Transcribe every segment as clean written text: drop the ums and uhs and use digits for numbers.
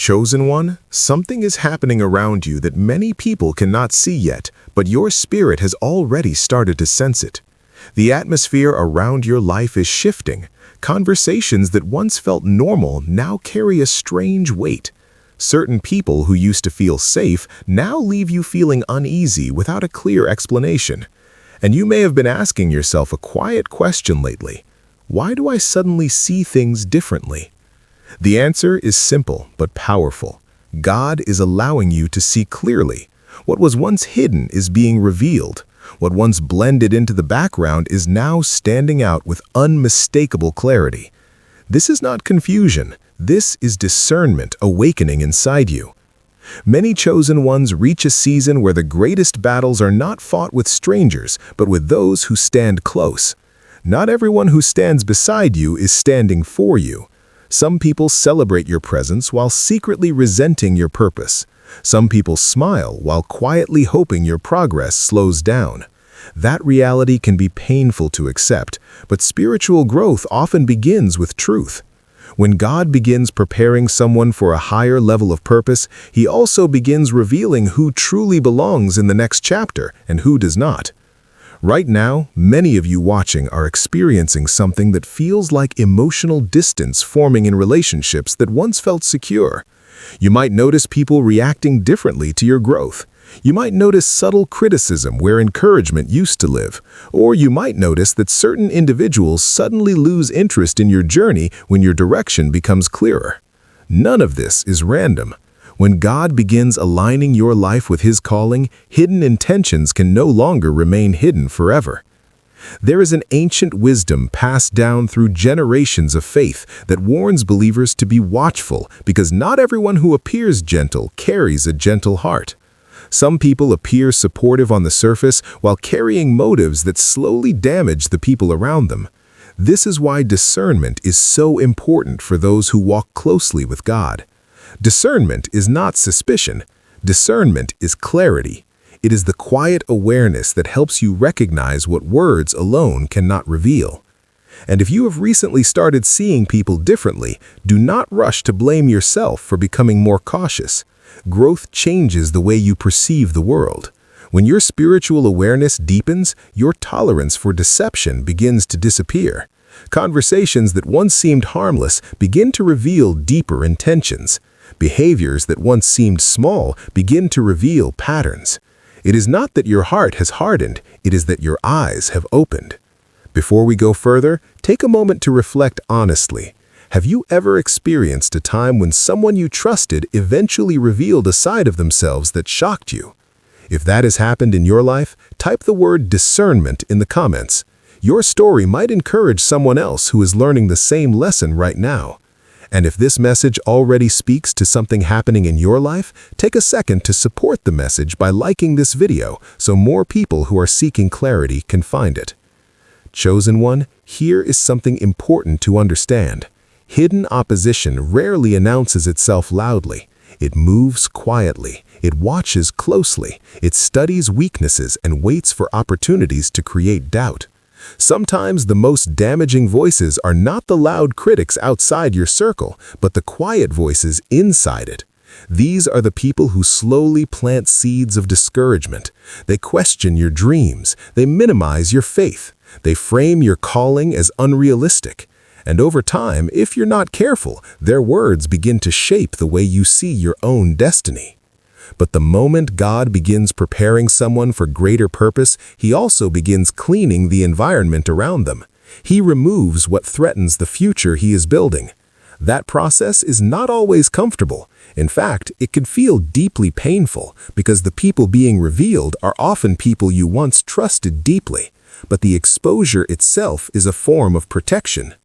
Chosen one, something is happening around you that many people cannot see yet, but your spirit has already started to sense it. The atmosphere around your life is shifting. Conversations that once felt normal now carry a strange weight. Certain people who used to feel safe now leave you feeling uneasy without a clear explanation. And you may have been asking yourself a quiet question lately. Why do I suddenly see things differently? The answer is simple but powerful. God is allowing you to see clearly. What was once hidden is being revealed. What once blended into the background is now standing out with unmistakable clarity. This is not confusion. This is discernment awakening inside you. Many chosen ones reach a season where the greatest battles are not fought with strangers, but with those who stand close. Not everyone who stands beside you is standing for you. Some people celebrate your presence while secretly resenting your purpose. Some people smile while quietly hoping your progress slows down. That reality can be painful to accept, but spiritual growth often begins with truth. When God begins preparing someone for a higher level of purpose, He also begins revealing who truly belongs in the next chapter and who does not. Right now, many of you watching are experiencing something that feels like emotional distance forming in relationships that once felt secure. You might notice people reacting differently to your growth. You might notice subtle criticism where encouragement used to live. Or you might notice that certain individuals suddenly lose interest in your journey when your direction becomes clearer. None of this is random. When God begins aligning your life with His calling, hidden intentions can no longer remain hidden forever. There is an ancient wisdom passed down through generations of faith that warns believers to be watchful because not everyone who appears gentle carries a gentle heart. Some people appear supportive on the surface while carrying motives that slowly damage the people around them. This is why discernment is so important for those who walk closely with God. Discernment is not suspicion. Discernment is clarity. It is the quiet awareness that helps you recognize what words alone cannot reveal. And if you have recently started seeing people differently, do not rush to blame yourself for becoming more cautious. Growth changes the way you perceive the world. When your spiritual awareness deepens, your tolerance for deception begins to disappear. Conversations that once seemed harmless begin to reveal deeper intentions. Behaviors that once seemed small begin to reveal patterns. It is not that your heart has hardened, it is that your eyes have opened. Before we go further, take a moment to reflect honestly. Have you ever experienced a time when someone you trusted eventually revealed a side of themselves that shocked you? If that has happened in your life, type the word discernment in the comments. Your story might encourage someone else who is learning the same lesson right now. And if this message already speaks to something happening in your life, take a second to support the message by liking this video so more people who are seeking clarity can find it. Chosen one, here is something important to understand. Hidden opposition rarely announces itself loudly. It moves quietly. It watches closely. It studies weaknesses and waits for opportunities to create doubt. Sometimes the most damaging voices are not the loud critics outside your circle, but the quiet voices inside it. These are the people who slowly plant seeds of discouragement. They question your dreams. They minimize your faith. They frame your calling as unrealistic. And over time, if you're not careful, their words begin to shape the way you see your own destiny. But the moment God begins preparing someone for greater purpose, He also begins cleaning the environment around them. He removes what threatens the future He is building. That process is not always comfortable. In fact, it can feel deeply painful because the people being revealed are often people you once trusted deeply. But the exposure itself is a form of protection.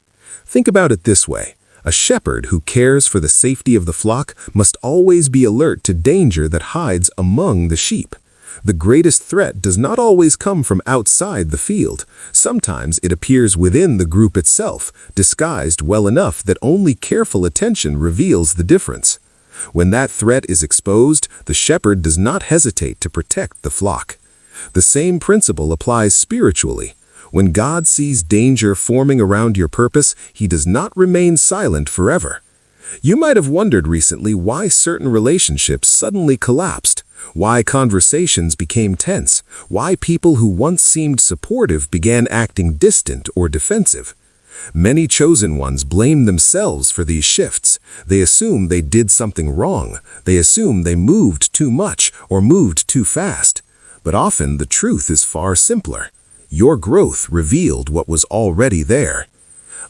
Think about it this way. A shepherd who cares for the safety of the flock must always be alert to danger that hides among the sheep. The greatest threat does not always come from outside the field. Sometimes it appears within the group itself, disguised well enough that only careful attention reveals the difference. When that threat is exposed, the shepherd does not hesitate to protect the flock. The same principle applies spiritually. When God sees danger forming around your purpose, He does not remain silent forever. You might have wondered recently why certain relationships suddenly collapsed, why conversations became tense, why people who once seemed supportive began acting distant or defensive. Many chosen ones blame themselves for these shifts. They assume they did something wrong. They assume they moved too much or moved too fast. But often the truth is far simpler. Your growth revealed what was already there.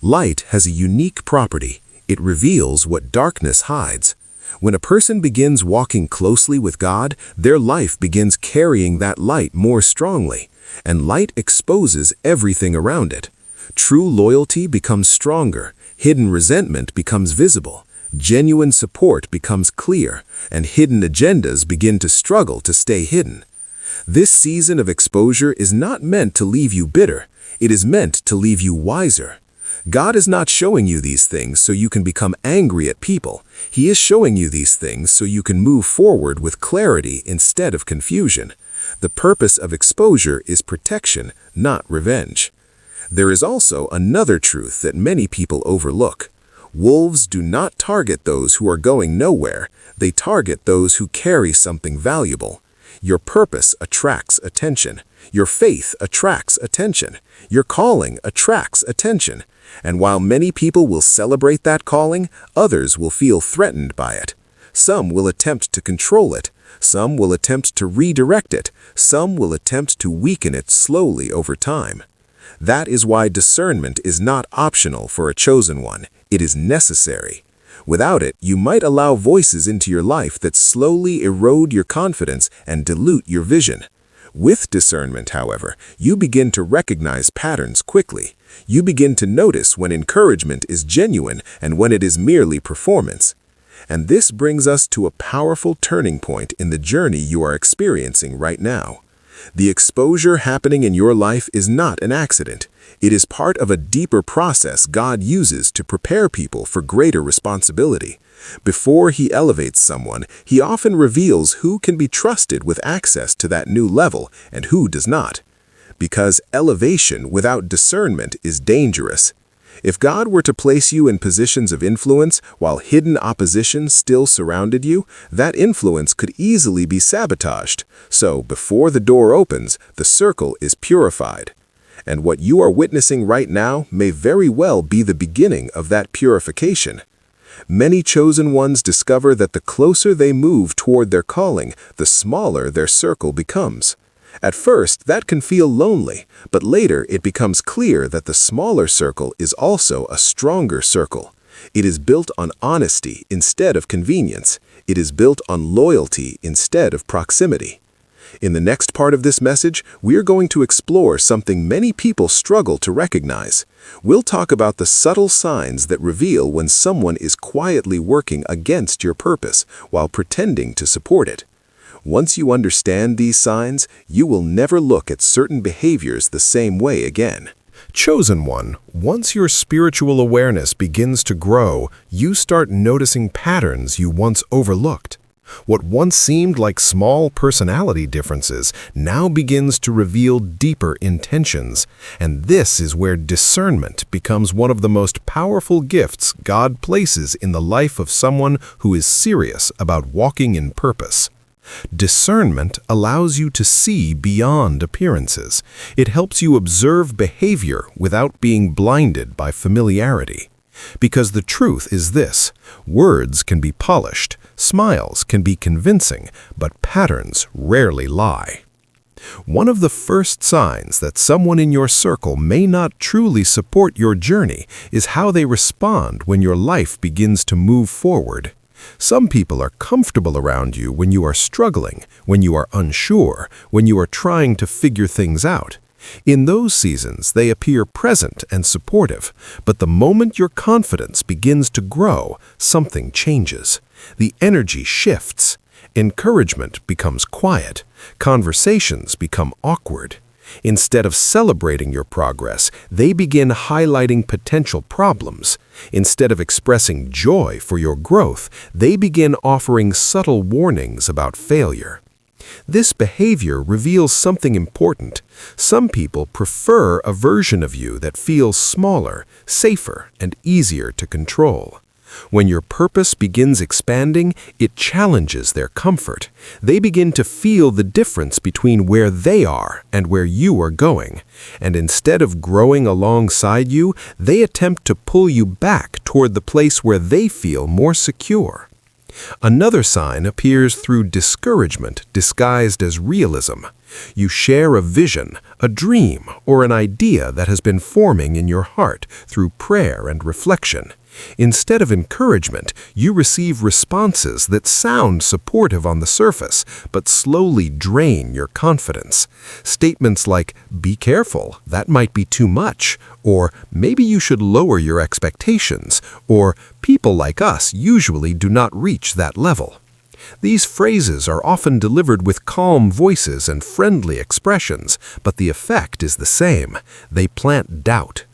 Light has a unique property. It reveals what darkness hides. When a person begins walking closely with God, their life begins carrying that light more strongly, and light exposes everything around it. True loyalty becomes stronger, hidden resentment becomes visible, genuine support becomes clear, and hidden agendas begin to struggle to stay hidden. This season of exposure is not meant to leave you bitter. It is meant to leave you wiser. God is not showing you these things so you can become angry at people. He is showing you these things so you can move forward with clarity instead of confusion. The purpose of exposure is protection, not revenge. There is also another truth that many people overlook. Wolves do not target those who are going nowhere. They target those who carry something valuable. Your purpose attracts attention. Your faith attracts attention. Your calling attracts attention. And while many people will celebrate that calling, others will feel threatened by it. Some will attempt to control it. Some will attempt to redirect it. Some will attempt to weaken it slowly over time. That is why discernment is not optional for a chosen one. It is necessary. Without it, you might allow voices into your life that slowly erode your confidence and dilute your vision. With discernment, however, you begin to recognize patterns quickly. You begin to notice when encouragement is genuine and when it is merely performance. And this brings us to a powerful turning point in the journey you are experiencing right now. The exposure happening in your life is not an accident. It is part of a deeper process God uses to prepare people for greater responsibility. Before He elevates someone, He often reveals who can be trusted with access to that new level and who does not. Because elevation without discernment is dangerous. If God were to place you in positions of influence while hidden opposition still surrounded you, that influence could easily be sabotaged. So, before the door opens, the circle is purified. And what you are witnessing right now may very well be the beginning of that purification. Many chosen ones discover that the closer they move toward their calling, the smaller their circle becomes. At first, that can feel lonely, but later it becomes clear that the smaller circle is also a stronger circle. It is built on honesty instead of convenience. It is built on loyalty instead of proximity. In the next part of this message, we're going to explore something many people struggle to recognize. We'll talk about the subtle signs that reveal when someone is quietly working against your purpose while pretending to support it. Once you understand these signs, you will never look at certain behaviors the same way again. Chosen one, once your spiritual awareness begins to grow, you start noticing patterns you once overlooked. What once seemed like small personality differences now begins to reveal deeper intentions, and this is where discernment becomes one of the most powerful gifts God places in the life of someone who is serious about walking in purpose. Discernment allows you to see beyond appearances. It helps you observe behavior without being blinded by familiarity. Because the truth is this: words can be polished, smiles can be convincing, but patterns rarely lie. One of the first signs that someone in your circle may not truly support your journey is how they respond when your life begins to move forward. Some people are comfortable around you when you are struggling, when you are unsure, when you are trying to figure things out. In those seasons, they appear present and supportive, but the moment your confidence begins to grow, something changes. The energy shifts. Encouragement becomes quiet. Conversations become awkward. Instead of celebrating your progress, they begin highlighting potential problems. Instead of expressing joy for your growth, they begin offering subtle warnings about failure. This behavior reveals something important. Some people prefer a version of you that feels smaller, safer, and easier to control. When your purpose begins expanding, it challenges their comfort. They begin to feel the difference between where they are and where you are going. And instead of growing alongside you, they attempt to pull you back toward the place where they feel more secure. Another sign appears through discouragement disguised as realism. You share a vision, a dream, or an idea that has been forming in your heart through prayer and reflection. Instead of encouragement, you receive responses that sound supportive on the surface, but slowly drain your confidence. Statements like, "Be careful, that might be too much," or "Maybe you should lower your expectations," or "People like us usually do not reach that level." These phrases are often delivered with calm voices and friendly expressions, but the effect is the same. They plant doubt.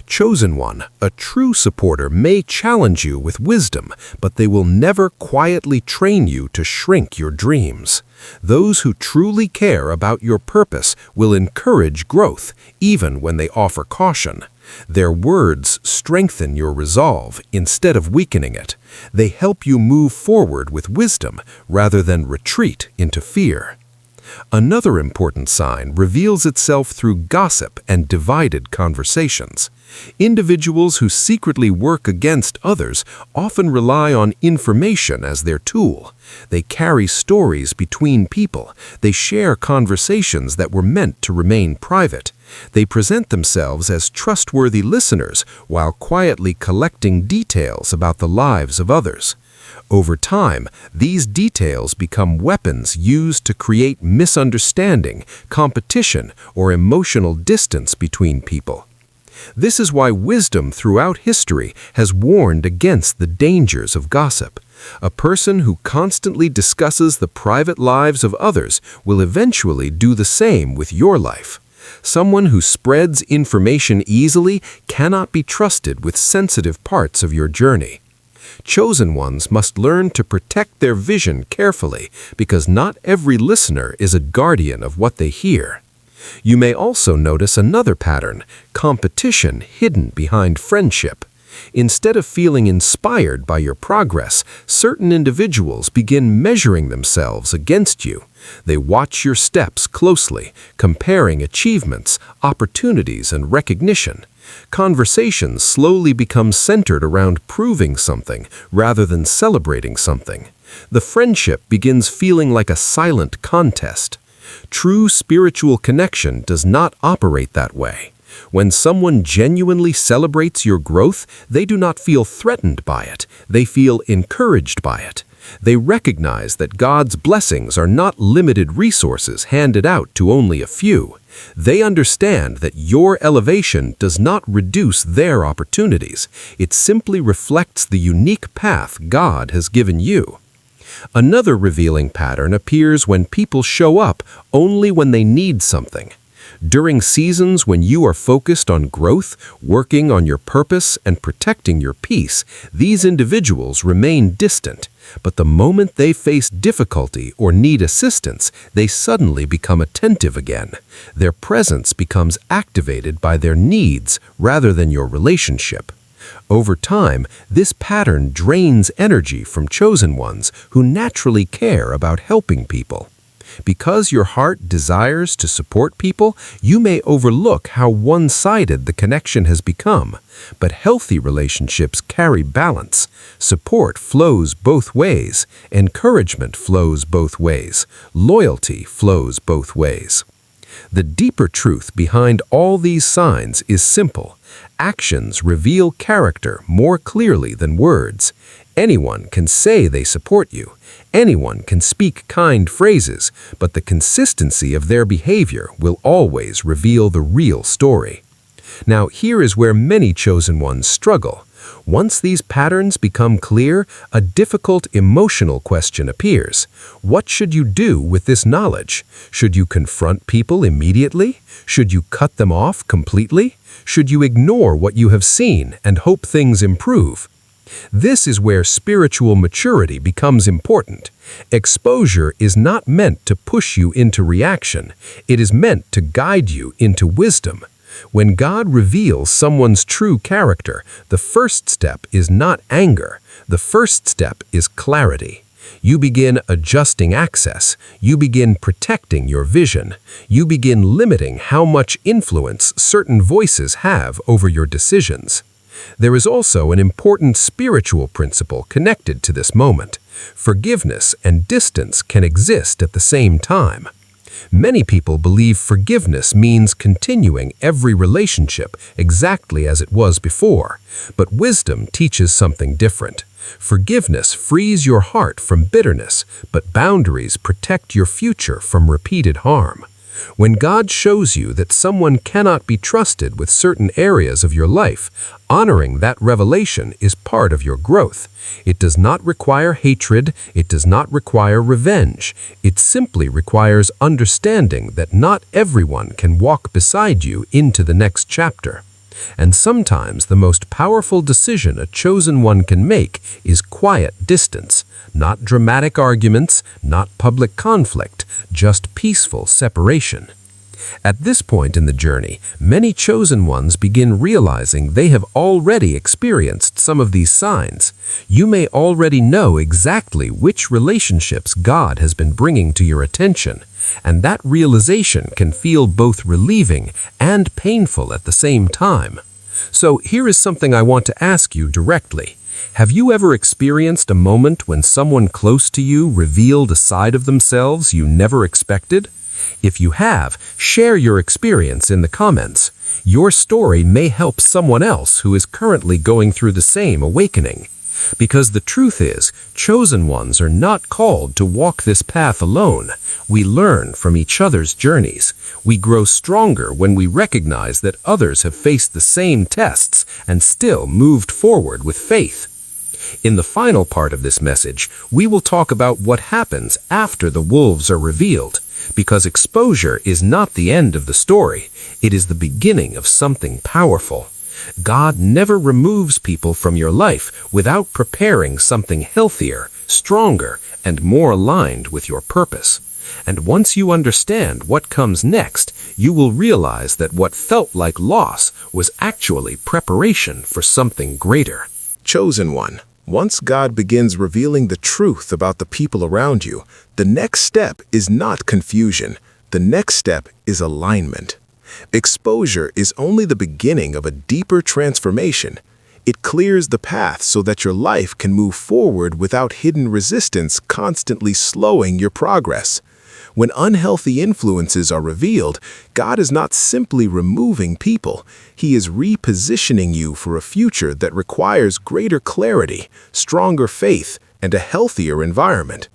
Chosen one, a true supporter may challenge you with wisdom, but they will never quietly train you to shrink your dreams. Those who truly care about your purpose will encourage growth, even when they offer caution. Their words strengthen your resolve instead of weakening it. They help you move forward with wisdom rather than retreat into fear. Another important sign reveals itself through gossip and divided conversations. Individuals who secretly work against others often rely on information as their tool. They carry stories between people. They share conversations that were meant to remain private. They present themselves as trustworthy listeners while quietly collecting details about the lives of others. Over time, these details become weapons used to create misunderstanding, competition, or emotional distance between people. This is why wisdom throughout history has warned against the dangers of gossip. A person who constantly discusses the private lives of others will eventually do the same with your life. Someone who spreads information easily cannot be trusted with sensitive parts of your journey. Chosen ones must learn to protect their vision carefully, because not every listener is a guardian of what they hear. You may also notice another pattern: competition hidden behind friendship. Instead of feeling inspired by your progress, certain individuals begin measuring themselves against you. They watch your steps closely, comparing achievements, opportunities, and recognition. Conversations slowly become centered around proving something rather than celebrating something. The friendship begins feeling like a silent contest. True spiritual connection does not operate that way. When someone genuinely celebrates your growth, they do not feel threatened by it. They feel encouraged by it. They recognize that God's blessings are not limited resources handed out to only a few. They understand that your elevation does not reduce their opportunities. It simply reflects the unique path God has given you. Another revealing pattern appears when people show up only when they need something. During seasons when you are focused on growth, working on your purpose, and protecting your peace, these individuals remain distant. But the moment they face difficulty or need assistance, they suddenly become attentive again. Their presence becomes activated by their needs rather than your relationship. Over time, this pattern drains energy from chosen ones who naturally care about helping people. Because your heart desires to support people, you may overlook how one-sided the connection has become. But healthy relationships carry balance. Support flows both ways. Encouragement flows both ways. Loyalty flows both ways. The deeper truth behind all these signs is simple. Actions reveal character more clearly than words. Anyone can say they support you. Anyone can speak kind phrases, but the consistency of their behavior will always reveal the real story. Now, here is where many chosen ones struggle. Once these patterns become clear, a difficult emotional question appears. What should you do with this knowledge? Should you confront people immediately? Should you cut them off completely? Should you ignore what you have seen and hope things improve? This is where spiritual maturity becomes important. Exposure is not meant to push you into reaction. It is meant to guide you into wisdom. When God reveals someone's true character, the first step is not anger. The first step is clarity. You begin adjusting access. You begin protecting your vision. You begin limiting how much influence certain voices have over your decisions. There is also an important spiritual principle connected to this moment. Forgiveness and distance can exist at the same time. Many people believe forgiveness means continuing every relationship exactly as it was before, but wisdom teaches something different. Forgiveness frees your heart from bitterness, but boundaries protect your future from repeated harm. When God shows you that someone cannot be trusted with certain areas of your life, honoring that revelation is part of your growth. It does not require hatred, it does not require revenge. It simply requires understanding that not everyone can walk beside you into the next chapter. And sometimes the most powerful decision a chosen one can make is quiet distance, not dramatic arguments, not public conflict, just peaceful separation. At this point in the journey, many chosen ones begin realizing they have already experienced some of these signs. You may already know exactly which relationships God has been bringing to your attention, and that realization can feel both relieving and painful at the same time. So here is something I want to ask you directly. Have you ever experienced a moment when someone close to you revealed a side of themselves you never expected? If you have, share your experience in the comments. Your story may help someone else who is currently going through the same awakening. Because the truth is, chosen ones are not called to walk this path alone. We learn from each other's journeys. We grow stronger when we recognize that others have faced the same tests and still moved forward with faith. In the final part of this message, we will talk about what happens after the wolves are revealed. Because exposure is not the end of the story, it is the beginning of something powerful. God never removes people from your life without preparing something healthier, stronger, and more aligned with your purpose. And once you understand what comes next, you will realize that what felt like loss was actually preparation for something greater. Chosen one. Once God begins revealing the truth about the people around you, the next step is not confusion. The next step is alignment. Exposure is only the beginning of a deeper transformation. It clears the path so that your life can move forward without hidden resistance constantly slowing your progress. When unhealthy influences are revealed, God is not simply removing people. He is repositioning you for a future that requires greater clarity, stronger faith, and a healthier environment.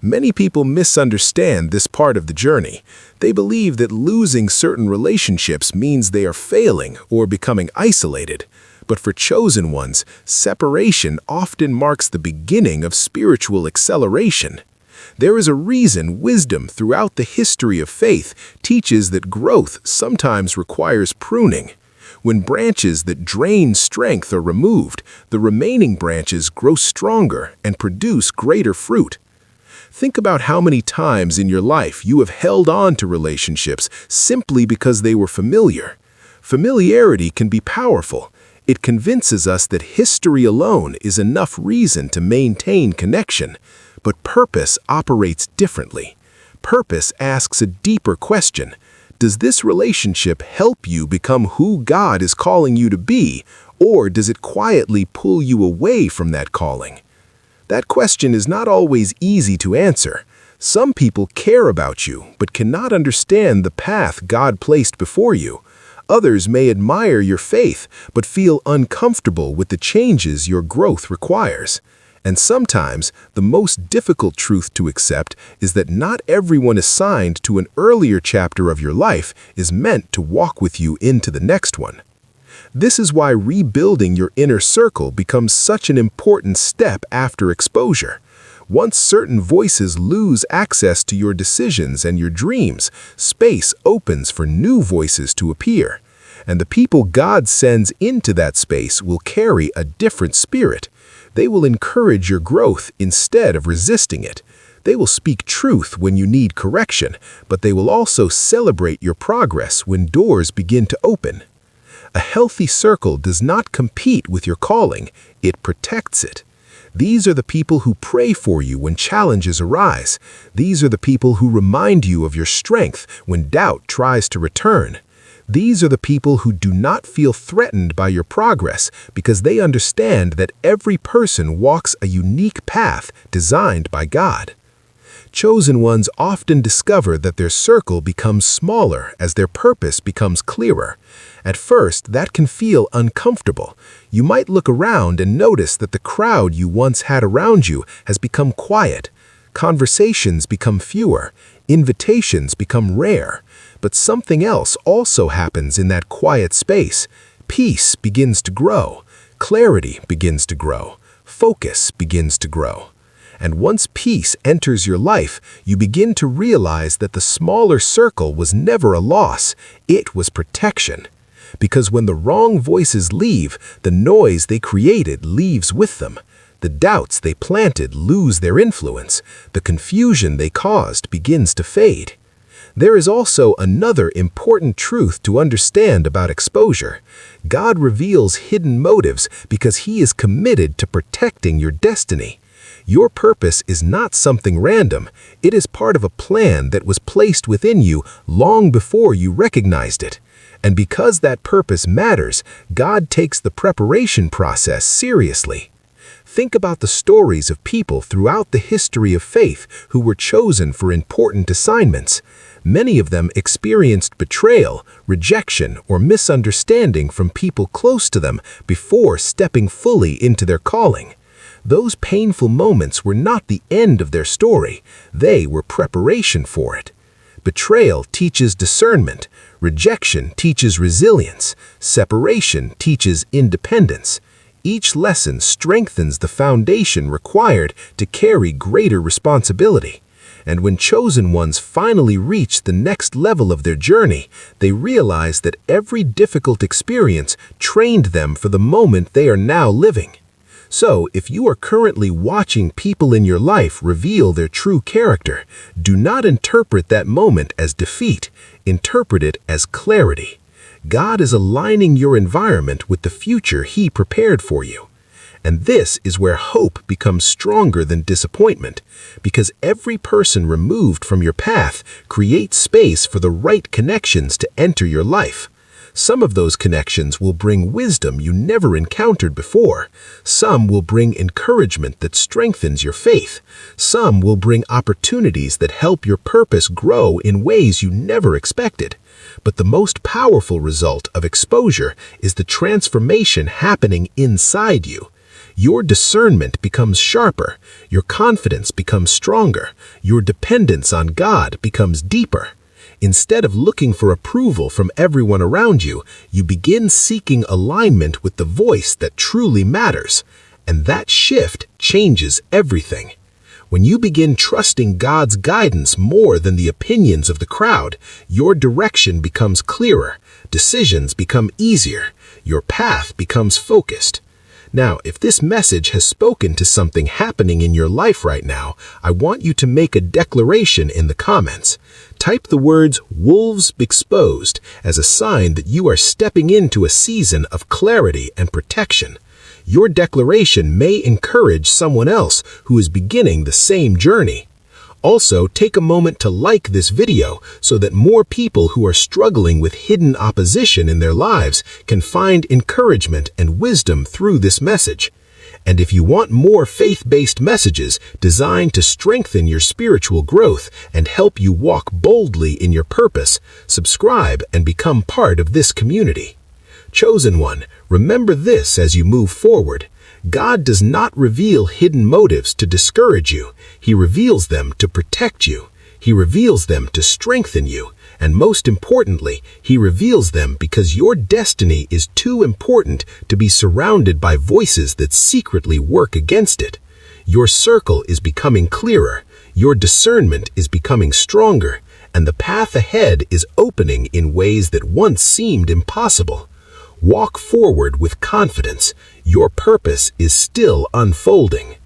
Many people misunderstand this part of the journey. They believe that losing certain relationships means they are failing or becoming isolated. But for chosen ones, separation often marks the beginning of spiritual acceleration. There is a reason wisdom throughout the history of faith teaches that growth sometimes requires pruning. When branches that drain strength are removed, the remaining branches grow stronger and produce greater fruit. Think about how many times in your life you have held on to relationships simply because they were familiar. Familiarity can be powerful. It convinces us that history alone is enough reason to maintain connection. But purpose operates differently. Purpose asks a deeper question. Does this relationship help you become who God is calling you to be, or does it quietly pull you away from that calling? That question is not always easy to answer. Some people care about you, but cannot understand the path God placed before you. Others may admire your faith, but feel uncomfortable with the changes your growth requires. And sometimes, the most difficult truth to accept is that not everyone assigned to an earlier chapter of your life is meant to walk with you into the next one. This is why rebuilding your inner circle becomes such an important step after exposure. Once certain voices lose access to your decisions and your dreams, space opens for new voices to appear. And the people God sends into that space will carry a different spirit. They will encourage your growth instead of resisting it. They will speak truth when you need correction, but they will also celebrate your progress when doors begin to open. A healthy circle does not compete with your calling, it protects it. These are the people who pray for you when challenges arise. These are the people who remind you of your strength when doubt tries to return. These are the people who do not feel threatened by your progress because they understand that every person walks a unique path designed by God. Chosen ones often discover that their circle becomes smaller as their purpose becomes clearer. At first, that can feel uncomfortable. You might look around and notice that the crowd you once had around you has become quiet. Conversations become fewer. Invitations become rare. But something else also happens in that quiet space. Peace begins to grow. Clarity begins to grow. Focus begins to grow. And once peace enters your life, you begin to realize that the smaller circle was never a loss, it was protection. Because when the wrong voices leave, the noise they created leaves with them. The doubts they planted lose their influence. The confusion they caused begins to fade. There is also another important truth to understand about exposure. God reveals hidden motives because He is committed to protecting your destiny. Your purpose is not something random. It is part of a plan that was placed within you long before you recognized it. And because that purpose matters, God takes the preparation process seriously. Think about the stories of people throughout the history of faith who were chosen for important assignments. Many of them experienced betrayal, rejection, or misunderstanding from people close to them before stepping fully into their calling. Those painful moments were not the end of their story, they were preparation for it. Betrayal teaches discernment, rejection teaches resilience, separation teaches independence. Each lesson strengthens the foundation required to carry greater responsibility. And when chosen ones finally reach the next level of their journey, they realize that every difficult experience trained them for the moment they are now living. So, if you are currently watching people in your life reveal their true character, do not interpret that moment as defeat, interpret it as clarity. God is aligning your environment with the future He prepared for you. And this is where hope becomes stronger than disappointment, because every person removed from your path creates space for the right connections to enter your life. Some of those connections will bring wisdom you never encountered before. Some will bring encouragement that strengthens your faith. Some will bring opportunities that help your purpose grow in ways you never expected. But the most powerful result of exposure is the transformation happening inside you. Your discernment becomes sharper, your confidence becomes stronger, your dependence on God becomes deeper. Instead of looking for approval from everyone around you, you begin seeking alignment with the voice that truly matters. And that shift changes everything. When you begin trusting God's guidance more than the opinions of the crowd, your direction becomes clearer, decisions become easier, your path becomes focused. Now, if this message has spoken to something happening in your life right now, I want you to make a declaration in the comments. Type the words "wolves exposed" as a sign that you are stepping into a season of clarity and protection. Your declaration may encourage someone else who is beginning the same journey. Also, take a moment to like this video so that more people who are struggling with hidden opposition in their lives can find encouragement and wisdom through this message. And if you want more faith-based messages designed to strengthen your spiritual growth and help you walk boldly in your purpose, subscribe and become part of this community. Chosen one, remember this as you move forward. God does not reveal hidden motives to discourage you. He reveals them to protect you. He reveals them to strengthen you. And most importantly, He reveals them because your destiny is too important to be surrounded by voices that secretly work against it. Your circle is becoming clearer. Your discernment is becoming stronger. And the path ahead is opening in ways that once seemed impossible. Walk forward with confidence. Your purpose is still unfolding.